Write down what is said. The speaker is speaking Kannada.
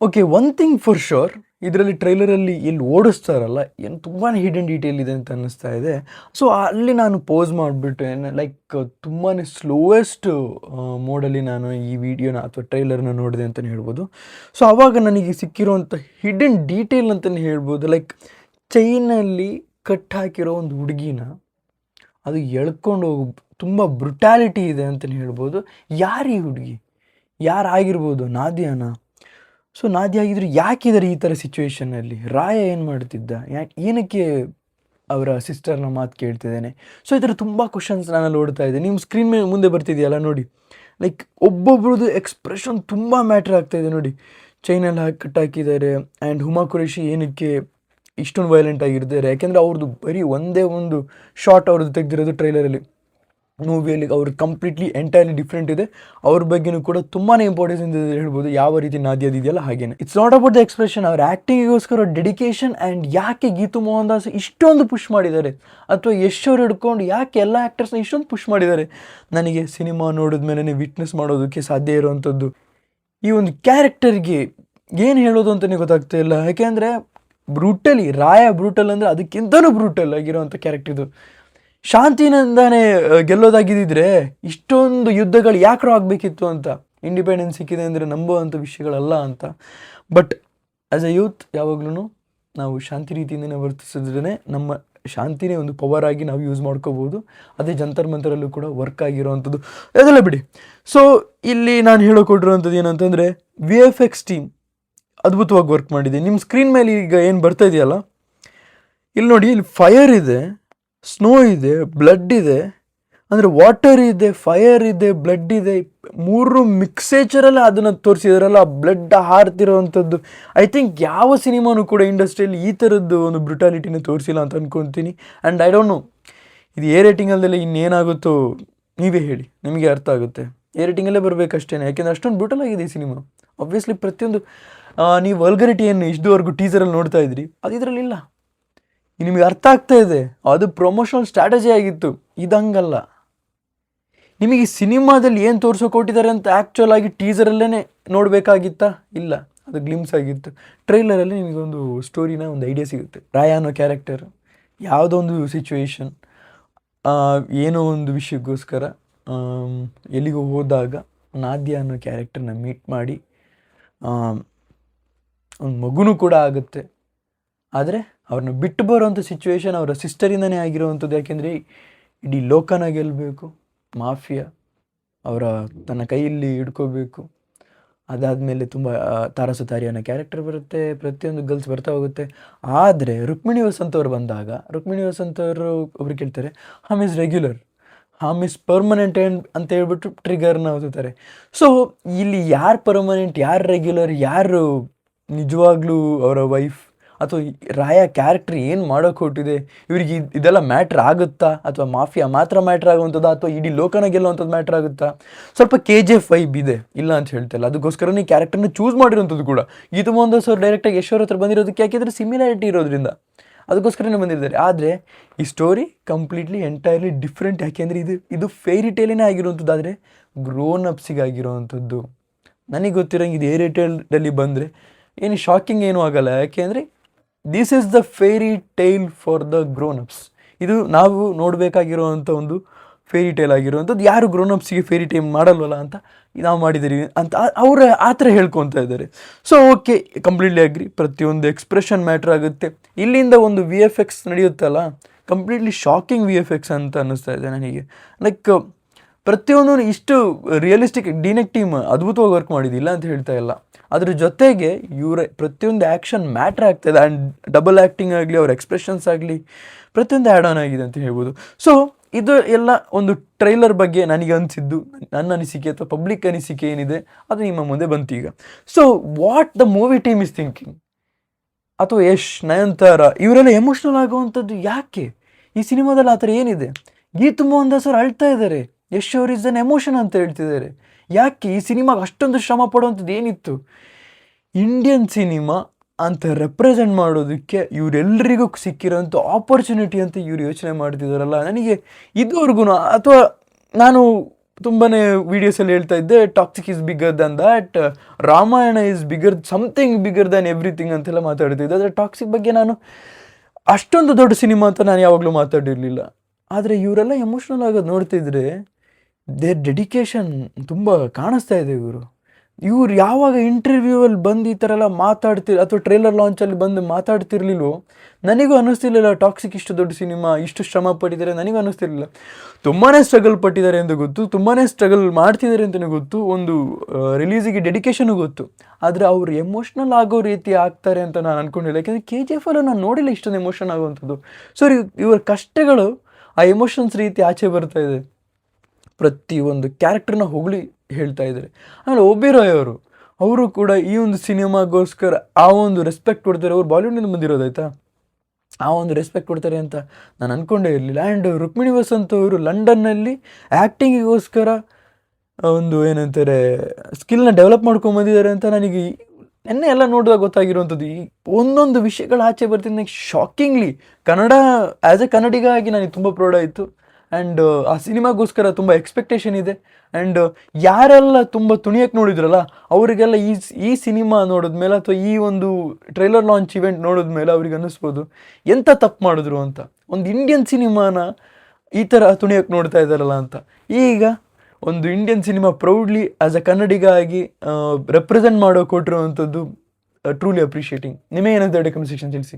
Okay. One thing for sure, ಇದರಲ್ಲಿ ಟ್ರೈಲರಲ್ಲಿ ಎಲ್ಲಿ ಓಡಿಸ್ತಾರಲ್ಲ, ಏನು ತುಂಬಾ ಹಿಡನ್ ಡೀಟೇಲ್ ಇದೆ ಅಂತ ಅನ್ನಿಸ್ತಾ ಇದೆ. ಸೊ, ಅಲ್ಲಿ ನಾನು ಪೋಸ್ ಮಾಡಿಬಿಟ್ಟು ಲೈಕ್ ತುಂಬಾ ಸ್ಲೋಯೆಸ್ಟ್ ಮೋಡಲ್ಲಿ ನಾನು ಈ ವಿಡಿಯೋನ ಅಥವಾ ಟ್ರೈಲರ್ನ ನೋಡಿದೆ ಅಂತಲೇ ಹೇಳ್ಬೋದು. ಸೊ, ಆವಾಗ ನನಗೆ ಸಿಕ್ಕಿರೋಂಥ ಹಿಡನ್ ಡೀಟೇಲ್ ಅಂತಲೇ ಹೇಳ್ಬೋದು. ಲೈಕ್ ಚೈನಲ್ಲಿ ಕಟ್ ಹಾಕಿರೋ ಒಂದು ಹುಡುಗಿನ ಅದು ಎಳ್ಕೊಂಡು ಹೋಗಿ ತುಂಬ ಬ್ರುಟ್ಯಾಲಿಟಿ ಇದೆ ಅಂತಲೇ ಹೇಳ್ಬೋದು. ಯಾರು ಈ ಹುಡುಗಿ? ಯಾರಾಗಿರ್ಬೋದು? ನಾದಿಯಾನ? ಸೊ, ನಾದಿಯಾ ಆಗಿದ್ರು ಯಾಕಿದ್ದಾರೆ ಈ ಥರ ಸಿಚುವೇಷನಲ್ಲಿ? ರಾಯ ಏನು ಮಾಡ್ತಿದ್ದ? ಏನಕ್ಕೆ ಅವರ ಸಿಸ್ಟರ್ನ ಮಾತು ಕೇಳ್ತಿದ್ದಾನೆ? ಸೊ, ಈ ಥರ ತುಂಬ ಕ್ವಶನ್ಸ್ ನಾನಲ್ಲಿ ಓಡ್ತಾ ಇದೆ. ನಿಮ್ಮ ಸ್ಕ್ರೀನ್ ಮೇಲೆ ಮುಂದೆ ಬರ್ತಿದೆಯಲ್ಲ ನೋಡಿ, ಲೈಕ್ ಒಬ್ಬೊಬ್ರದ್ದು ಎಕ್ಸ್ಪ್ರೆಷನ್ ತುಂಬ ಮ್ಯಾಟ್ರ್ ಆಗ್ತಾಯಿದೆ ನೋಡಿ. ಚೈನಲ್ಲಿ ಕಟ್ಟಾಕಿದ್ದಾರೆ. ಆ್ಯಂಡ್ ಹುಮಾ ಖುರೇಷಿ ಏನಕ್ಕೆ ಇಷ್ಟೊಂದು ವೈಲೆಂಟ್ ಆಗಿರ್ತಾರೆ? ಯಾಕೆಂದರೆ ಅವ್ರದ್ದು ಬರೀ ಒಂದೇ ಒಂದು ಶಾರ್ಟ್ ಅವ್ರದ್ದು ತೆಗೆದಿರೋದು ಟ್ರೈಲರಲ್ಲಿ. ಮೂವಿಯಲ್ಲಿ ಅವ್ರದ್ದು ಕಂಪ್ಲೀಟ್ಲಿ ಎಂಟೈರ್ಲಿ ಡಿಫ್ರೆಂಟ್ ಇದೆ. ಅವ್ರ ಬಗ್ಗೆಯೂ ಕೂಡ ತುಂಬಾ ಇಂಪಾರ್ಟೆನ್ಸ್ ಅಂತ ಹೇಳ್ಬೋದು. ಯಾವ ರೀತಿ ನಾದಿಯಾದ ಇದೆಯಲ್ಲ ಹಾಗೇನೆ. It's not about the expression, ಅವ್ರ ಆ್ಯಕ್ಟಿಂಗಿಗೋಸ್ಕರ ಡೆಡಿಕೇಶನ್. ಆ್ಯಂಡ್ ಯಾಕೆ ಗೀತು ಮೋಹನ್ ದಾಸ್ ಇಷ್ಟೊಂದು ಪುಷ್ ಮಾಡಿದ್ದಾರೆ, ಅಥವಾ ಯಶ್ ಅವ್ರು ಹಿಡ್ಕೊಂಡು ಯಾಕೆ ಎಲ್ಲ ಆ್ಯಕ್ಟರ್ಸ್ನ ಇಷ್ಟೊಂದು ಪುಷ್ ಮಾಡಿದ್ದಾರೆ, ನನಗೆ ಸಿನಿಮಾ ನೋಡಿದ ಮೇಲೆ ವಿಟ್ನೆಸ್ ಮಾಡೋದಕ್ಕೆ ಸಾಧ್ಯ ಇರುವಂಥದ್ದು. ಈ ಒಂದು ಕ್ಯಾರೆಕ್ಟರ್ಗೆ ಏನು ಹೇಳೋದು ಅಂತಲೇ ಗೊತ್ತಾಗ್ತಾ ಇಲ್ಲ. ಯಾಕೆಂದರೆ ಬ್ರೂಟಲಿ, ರಾಯ ಬ್ರೂಟಲ್ ಅಂದರೆ ಅದಕ್ಕಿಂತಲೂ ಬ್ರೂಟಲ್ ಆಗಿರೋವಂಥ ಕ್ಯಾರೆಕ್ಟರ್ ಇದು. ಶಾಂತಿನಿಂದಾನೇ ಗೆಲ್ಲೋದಾಗಿದ್ದರೆ ಇಷ್ಟೊಂದು ಯುದ್ಧಗಳು ಯಾಕ್ರೋ ಆಗಬೇಕಿತ್ತು ಅಂತ. ಇಂಡಿಪೆಂಡೆನ್ಸ್ ಸಿಕ್ಕಿದೆ ಅಂದರೆ ನಂಬುವಂಥ ವಿಷಯಗಳಲ್ಲ ಅಂತ. ಬಟ್ ಆ್ಯಸ್ ಎ ಯೂತ್ ಯಾವಾಗ್ಲೂ ನಾವು ಶಾಂತಿ ರೀತಿಯಿಂದನೇ ವರ್ತಿಸಿದ್ರೇ ನಮ್ಮ ಶಾಂತಿನೇ ಒಂದು ಪವರ್ ಆಗಿ ನಾವು ಯೂಸ್ ಮಾಡ್ಕೋಬೋದು. ಅದೇ ಜಂತರ್ ಮಂತರಲ್ಲೂ ಕೂಡ ವರ್ಕ್ ಆಗಿರೋವಂಥದ್ದು. ಅದೆಲ್ಲ ಬಿಡಿ. ಸೊ, ಇಲ್ಲಿ ನಾನು ಹೇಳೋಕೊಟ್ಟಿರೋವಂಥದ್ದು ಏನಂತಂದರೆ, VFX ಟೀಮ್ ಅದ್ಭುತವಾಗಿ ವರ್ಕ್ ಮಾಡಿದೆ. ನಿಮ್ಮ ಸ್ಕ್ರೀನ್ ಮೇಲೆ ಈಗ ಏನು ಬರ್ತಾ ಇದೆಯಲ್ಲ, ಇಲ್ಲಿ ನೋಡಿ, ಇಲ್ಲಿ ಫೈರ್ ಇದೆ, ಸ್ನೋ ಇದೆ, ಬ್ಲಡ್ ಇದೆ, ಅಂದರೆ ವಾಟರ್ ಇದೆ, ಫೈರ್ ಇದೆ, ಬ್ಲಡ್ ಇದೆ, ಮೂರು ಮಿಕ್ಸೇಚರಲ್ಲ ಅದನ್ನು ತೋರಿಸಿದಾರಲ್ಲ, ಬ್ಲಡ್ ಹಾರ್ತಿರೋವಂಥದ್ದು. ಐ ಥಿಂಕ್ ಯಾವ ಸಿನಿಮಾನೂ ಕೂಡ ಇಂಡಸ್ಟ್ರಿಯಲ್ಲಿ ಈ ಥರದ್ದು ಒಂದು ಬ್ರುಟಾಲಿಟಿನ ತೋರಿಸಿಲ್ಲ ಅಂತ ಅಂದ್ಕೊತೀನಿ. ಆ್ಯಂಡ್ ಐ ಡೋಂಟ್ ನೋ ಇದು ಎ ರೇಟಿಂಗಲ್ದೆಲ್ಲ ಇನ್ನೇನಾಗುತ್ತೋ ನೀವೇ ಹೇಳಿ, ನಿಮಗೆ ಅರ್ಥ ಆಗುತ್ತೆ. ಎ ರೇಟಿಂಗಲ್ಲೇ ಬರಬೇಕಷ್ಟೇ, ಯಾಕೆಂದರೆ ಅಷ್ಟೊಂದು ಬ್ರುಟಲ್ ಆಗಿದೆ ಈ ಸಿನಿಮಾ. ಆಬ್ವಿಯಸ್ಲಿ ಪ್ರತಿಯೊಂದು ನೀವು ವಲ್ಗರಿಟಿ ಏನು ಇಷ್ಟುವರೆಗೂ ಟೀಸರಲ್ಲಿ ನೋಡ್ತಾ ಇದ್ರಿ, ಅದು ಇದರಲ್ಲಿಲ್ಲ. ನಿಮಗೆ ಅರ್ಥ ಆಗ್ತಾ ಇದೆ, ಅದು ಪ್ರಮೋಷನಲ್ ಸ್ಟ್ರಾಟಜಿ ಆಗಿತ್ತು. ಇದಂಗಲ್ಲ. ನಿಮಗೆ ಸಿನಿಮಾದಲ್ಲಿ ಏನು ತೋರಿಸೋಕೊಟ್ಟಿದ್ದಾರೆ ಅಂತ ಆ್ಯಕ್ಚುಲ್ ಆಗಿ ಟೀಸರಲ್ಲೇ ನೋಡಬೇಕಾಗಿತ್ತಾ? ಇಲ್ಲ, ಅದು ಗ್ಲಿಮ್ಸ್ ಆಗಿತ್ತು. ಟ್ರೈಲರಲ್ಲಿ ನಿಮಗೊಂದು ಸ್ಟೋರಿನ ಒಂದು ಐಡಿಯಾ ಸಿಗುತ್ತೆ. ರಾಯ ಅನ್ನೋ ಕ್ಯಾರೆಕ್ಟರ್ ಯಾವುದೋ ಒಂದು ಸಿಚುವೇಶನ್, ಏನೋ ಒಂದು ವಿಷಯಕ್ಕೋಸ್ಕರ ಎಲ್ಲಿಗೋ ಹೋದಾಗ ನಾದ್ಯಾ ಅನ್ನೋ ಕ್ಯಾರೆಕ್ಟರ್ನ ಮೀಟ್ ಮಾಡಿ ಒಂದು ಮಗುನೂ ಕೂಡ ಆಗುತ್ತೆ. ಆದರೆ ಅವ್ರನ್ನ ಬಿಟ್ಟು ಬರೋವಂಥ ಸಿಚುವೇಶನ್ ಅವರ ಸಿಸ್ಟರಿಂದನೇ ಆಗಿರೋವಂಥದ್ದು. ಯಾಕೆಂದರೆ ಇಡೀ ಲೋಕನ ಗೆಲ್ಲಬೇಕು, ಮಾಫಿಯಾ ಅವರ ತನ್ನ ಕೈಯಲ್ಲಿ ಹಿಡ್ಕೋಬೇಕು. ಅದಾದಮೇಲೆ ತುಂಬ ತಾರಸುತಾರಿ ಅನ್ನೋ ಕ್ಯಾರೆಕ್ಟರ್ ಬರುತ್ತೆ, ಪ್ರತಿಯೊಂದು ಗರ್ಲ್ಸ್ ಬರ್ತಾ ಹೋಗುತ್ತೆ. ಆದರೆ ರುಕ್ಮಿಣಿ ವಸಂತ್ ಅವರು ಬಂದಾಗ, ರುಕ್ಮಿಣಿ ವಸಂತ್ ಅವರು ಒಬ್ರು ಕೇಳ್ತಾರೆ, Ham is regular, Ham is permanent ಅಂತ ಹೇಳ್ಬಿಟ್ಟು ಟ್ರಿಗರ್ನ ಓದುತ್ತಾರೆ. ಸೊ, ಇಲ್ಲಿ ಯಾರು ಪರ್ಮನೆಂಟ್, ಯಾರು ರೆಗ್ಯುಲರ್, ಯಾರು ನಿಜವಾಗ್ಲೂ ಅವರ ವೈಫ್, ಅಥವಾ ರಾಯ ಕ್ಯಾರೆಕ್ಟರ್ ಏನು ಮಾಡೋಕ್ಕೆ ಹೊಟ್ಟಿದೆ, ಇವರಿಗೆ ಇದೆಲ್ಲ ಮ್ಯಾಟ್ರ್ ಆಗುತ್ತಾ, ಅಥವಾ ಮಾಫಿಯಾ ಮಾತ್ರ ಮ್ಯಾಟ್ರ್ ಆಗುವಂಥದ್ದು, ಅಥವಾ ಇಡೀ ಲೋಕನ ಗೆಲ್ಲುವಂಥದ್ದು ಮ್ಯಾಟ್ರ್ ಆಗುತ್ತಾ? ಸ್ವಲ್ಪ KGF ವೈಬ್ ಇದೆ, ಇಲ್ಲ ಅಂತ ಹೇಳ್ತಿಲ್ಲ. ಅದಕ್ಕೋಸ್ಕರನೇ ಈ ಕ್ಯಾರೆಕ್ಟರ್ನ ಚೂಸ್ ಮಾಡಿರೋಂಥದ್ದು ಕೂಡ. ಗೀತು ಮೋಹನ್ ದಾಸ್ ಅವರು ಡೈರೆಕ್ಟಾಗಿ ಯಶ್ ಅವ್ರ ಹತ್ರ ಬಂದಿರೋದಕ್ಕೆ ಯಾಕೆಂದರೆ ಸಿಮಿಲಾರಿಟಿ ಇರೋದ್ರಿಂದ, ಅದಕ್ಕೋಸ್ಕರನೇ ಬಂದಿದ್ದಾರೆ. ಆದರೆ ಈ ಸ್ಟೋರಿ ಕಂಪ್ಲೀಟ್ಲಿ ಎಂಟೈರ್ಲಿ ಡಿಫ್ರೆಂಟ್. ಯಾಕೆಂದರೆ ಇದು ಫೇರಿ ಟೇಲೇನೇ ಆಗಿರುವಂಥದ್ದು, ಆದರೆ ಗ್ರೋನ್ ಅಪ್ಸಿಗಾಗಿರೋವಂಥದ್ದು. ನನಗೆ ಗೊತ್ತಿರೋಂಗೆ ಇದು ಎ ರೇಟಲ್ಲಿ ಬಂದರೆ ಏನು ಶಾಕಿಂಗ್ ಏನೂ ಆಗಲ್ಲ. ಯಾಕೆಂದರೆ this is the fairy tale for the grown ups. ಇದು ನಾವು ನೋಡಬೇಕಾಗಿರುವಂಥ ಒಂದು ಫೇರಿ ಟೇಲ್ ಆಗಿರುವಂಥದ್ದು. ಯಾರು ಗ್ರೋನ್ ಅಪ್ಸಿಗೆ ಫೇರಿ ಟೇಲ್ ಮಾಡಲ್ವಲ್ಲ ಅಂತ ನಾವು ಮಾಡಿದ್ದೀರಿ ಅಂತ ಅವರು ಆ ಥರ ಹೇಳ್ಕೊತಾ ಇದ್ದಾರೆ. So, okay, completely agree. ಪ್ರತಿಯೊಂದು ಎಕ್ಸ್ಪ್ರೆಷನ್ ಮ್ಯಾಟ್ರ್ ಆಗುತ್ತೆ. ಇಲ್ಲಿಂದ ಒಂದು VFX ನಡೆಯುತ್ತಲ್ಲ, ಕಂಪ್ಲೀಟ್ಲಿ ಶಾಕಿಂಗ್ VFX ಅಂತ ಅನ್ನಿಸ್ತಾ ಇದೆ ನನಗೆ. ಲೈಕ್ ಪ್ರತಿಯೊಂದು ಇಷ್ಟು ರಿಯಲಿಸ್ಟಿಕ್. ಡಿನೆಕ್ ಟೀಮ್ ಅದ್ಭುತವಾಗಿ ವರ್ಕ್ ಮಾಡಿದ್ದಿಲ್ಲ ಅಂತ ಹೇಳ್ತಾ ಇಲ್ಲ. ಅದ್ರ ಜೊತೆಗೆ ಇವರ ಪ್ರತಿಯೊಂದು ಆ್ಯಕ್ಷನ್ ಮ್ಯಾಟ್ರ್ ಆಗ್ತಾಯಿದೆ. ಆ್ಯಂಡ್ ಡಬಲ್ ಆ್ಯಕ್ಟಿಂಗ್ ಆಗಲಿ, ಅವ್ರ ಎಕ್ಸ್ಪ್ರೆಷನ್ಸ್ ಆಗಲಿ, ಪ್ರತಿಯೊಂದು ಆ್ಯಡ್ ಆನ್ ಆಗಿದೆ ಅಂತ ಹೇಳ್ಬೋದು. ಸೊ, ಇದು ಎಲ್ಲ ಒಂದು ಟ್ರೈಲರ್ ಬಗ್ಗೆ ನನಗೆ ಅನಿಸಿದ್ದು, ನನ್ನ ಅನಿಸಿಕೆ ಅಥವಾ ಪಬ್ಲಿಕ್ ಅನಿಸಿಕೆ ಏನಿದೆ ಅದು ನಿಮ್ಮ ಮುಂದೆ ಬಂತು ಈಗ. So, what the movie team is thinking, ಅಥವಾ ಯಶ್, ನಯನತಾರ ಇವರೆಲ್ಲ ಎಮೋಷ್ನಲ್ ಆಗುವಂಥದ್ದು ಯಾಕೆ? ಈ ಸಿನಿಮಾದಲ್ಲಿ ಆ ಥರ ಏನಿದೆ? ಗೀತು ಮೋಹನ್ ದಾಸ್ ಅವರು ಅಳ್ತಾ ಇದ್ದಾರೆ, ಯಶ್ ಅವ್ರ ಇಸ್ ಅನ್ ಎಮೋಷನ್ ಅಂತ ಹೇಳ್ತಿದ್ದಾರೆ. ಯಾಕೆ ಈ ಸಿನಿಮಾಗೆ ಅಷ್ಟೊಂದು ಶ್ರಮ ಪಡುವಂಥದ್ದು ಏನಿತ್ತು? ಇಂಡಿಯನ್ ಸಿನಿಮಾ ಅಂತ ರೆಪ್ರೆಸೆಂಟ್ ಮಾಡೋದಕ್ಕೆ ಇವರೆಲ್ಲರಿಗೂ ಸಿಕ್ಕಿರೋಂಥ ಆಪರ್ಚುನಿಟಿ ಅಂತ ಇವರು ಯೋಚನೆ ಮಾಡ್ತಿದ್ದಾರಲ್ಲ, ನನಗೆ ಇದುವರೆಗೂ, ಅಥವಾ ನಾನು ತುಂಬಾ ವೀಡಿಯೋಸಲ್ಲಿ ಹೇಳ್ತಾ ಇದ್ದೆ, toxic is bigger than that, Ramayana is bigger, something bigger than everything ಅಂತೆಲ್ಲ ಮಾತಾಡ್ತಿದ್ದೆ. ಆದರೆ ಟಾಕ್ಸಿಕ್ ಬಗ್ಗೆ ನಾನು ಅಷ್ಟೊಂದು ದೊಡ್ಡ ಸಿನಿಮಾ ಅಂತ ನಾನು ಯಾವಾಗಲೂ ಮಾತಾಡಿರಲಿಲ್ಲ. ಆದರೆ ಇವರೆಲ್ಲ ಎಮೋಷ್ನಲ್ ಆಗೋದು ನೋಡ್ತಿದ್ರೆ ದೇರ್ ಡೆಡಿಕೇಶನ್ ತುಂಬ ಕಾಣಿಸ್ತಾ ಇದೆ. ಇವ್ರು ಯಾವಾಗ ಇಂಟರ್ವ್ಯೂವಲ್ಲಿ ಬಂದು ಈ ಥರ ಎಲ್ಲ ಅಥವಾ ಟ್ರೈಲರ್ ಲಾಂಚಲ್ಲಿ ಬಂದು ಮಾತಾಡ್ತಿರ್ಲಿಲ್ವೋ, ನನಗೂ ಅನ್ನಿಸ್ತಿರ್ಲಿಲ್ಲ ಟಾಕ್ಸಿಕ್ ಇಷ್ಟು ದೊಡ್ಡ ಸಿನಿಮಾ, ಇಷ್ಟು ಶ್ರಮ ಪಟ್ಟಿದ್ದಾರೆ ನನಗೂ ಅನ್ನಿಸ್ತಿರ್ಲಿಲ್ಲ. ತುಂಬಾ ಸ್ಟ್ರಗಲ್ ಪಟ್ಟಿದ್ದಾರೆ ಅಂತ ಗೊತ್ತು, ತುಂಬಾ ಸ್ಟ್ರಗಲ್ ಮಾಡ್ತಿದ್ದಾರೆ ಅಂತಲೇ ಗೊತ್ತು, ಒಂದು ರಿಲೀಸಿಗೆ ಡೆಡಿಕೇಶನು ಗೊತ್ತು. ಆದರೆ ಅವ್ರು ಎಮೋಷ್ನಲ್ ಆಗೋ ರೀತಿ ಆಗ್ತಾರೆ ಅಂತ ನಾನು ಅಂದ್ಕೊಂಡಿಲ್ಲ. ಯಾಕೆಂದರೆ KGF ಅಲ್ಲೂ ನಾನು ನೋಡಿಲ್ಲ ಇಷ್ಟೊಂದು ಎಮೋಷನ್ ಆಗುವಂಥದ್ದು. ಸೊ ಇವರ ಕಷ್ಟಗಳು ಆ ಎಮೋಷನ್ಸ್ ರೀತಿ ಆಚೆ ಬರ್ತಾ ಇದೆ. ಪ್ರತಿಯೊಂದು ಕ್ಯಾರೆಕ್ಟರ್ನ ಹೊಗಳಿ ಹೇಳ್ತಾ ಇದ್ದಾರೆ. ಆಮೇಲೆ ಒಬೇರಾಯ್ ಅವರು ಕೂಡ ಈ ಒಂದು ಸಿನಿಮಾಗೋಸ್ಕರ ಆ ಒಂದು ರೆಸ್ಪೆಕ್ಟ್ ಕೊಡ್ತಾರೆ. ಅವ್ರು ಬಾಲಿವುಡ್ನಿಂದ ಬಂದಿರೋದಾಯ್ತಾ, ಆ ಒಂದು ರೆಸ್ಪೆಕ್ಟ್ ಕೊಡ್ತಾರೆ ಅಂತ ನಾನು ಅಂದ್ಕೊಂಡೇ ಇರಲಿಲ್ಲ. ಆ್ಯಂಡ್ ರುಕ್ಮಿಣಿ ವಸಂತ್ ಅವರು ಲಂಡನ್ನಲ್ಲಿ ಆ್ಯಕ್ಟಿಂಗಿಗೋಸ್ಕರ ಒಂದು ಏನಂತಾರೆ ಸ್ಕಿಲ್ನ ಡೆವಲಪ್ ಮಾಡ್ಕೊಂಬಂದಿದ್ದಾರೆ ಅಂತ ನನಗೆ ನೆನ್ನೆ ಎಲ್ಲ ನೋಡಿದಾಗ ಗೊತ್ತಾಗಿರುವಂಥದ್ದು. ಈ ಒಂದೊಂದು ವಿಷಯಗಳು ಆಚೆ ಬರ್ತಿದ್ದ ನನಗೆ ಶಾಕಿಂಗ್ಲಿ ಕನ್ನಡ ಆ್ಯಸ್ ಎ ಕನ್ನಡಿಗ ಆಗಿ ನನಗೆ ತುಂಬ ಪ್ರೌಡ್ ಆಯಿತು. ಆ್ಯಂಡ್ ಆ ಸಿನಿಮಾಗೋಸ್ಕರ ತುಂಬ ಎಕ್ಸ್ಪೆಕ್ಟೇಷನ್ ಇದೆ. ಆ್ಯಂಡ್ ಯಾರೆಲ್ಲ ತುಂಬ ತುಣಿಯಕ್ಕೆ ನೋಡಿದ್ರಲ್ಲ ಅವರಿಗೆಲ್ಲ ಈ ಸಿನಿಮಾ ನೋಡಿದ್ಮೇಲೆ ಅಥವಾ ಈ ಒಂದು ಟ್ರೈಲರ್ ಲಾಂಚ್ ಇವೆಂಟ್ ನೋಡಿದ್ಮೇಲೆ ಅವ್ರಿಗೆ ಅನ್ನಿಸ್ಬೋದು ಎಂಥ ತಪ್ಪು ಮಾಡಿದ್ರು ಅಂತ. ಒಂದು ಇಂಡಿಯನ್ ಸಿನಿಮಾನ ಈ ಥರ ತುಣಿಯಕ್ಕೆ ನೋಡ್ತಾ ಇದ್ದಾರಲ್ಲ ಅಂತ. ಈಗ ಒಂದು Indian cinema proudly as a Kannadiga ಆಗಿ ರೆಪ್ರೆಸೆಂಟ್ ಮಾಡೋ ಕೊಟ್ಟಿರುವಂಥದ್ದು ಟ್ರೂಲಿ ಅಪ್ರಿಷಿಯೇಟಿಂಗ್. ನಿಮಗೇನಂತ ಕಮೆಂಟ್ ಸೆಕ್ಷನ್ ತಿಳಿಸಿ.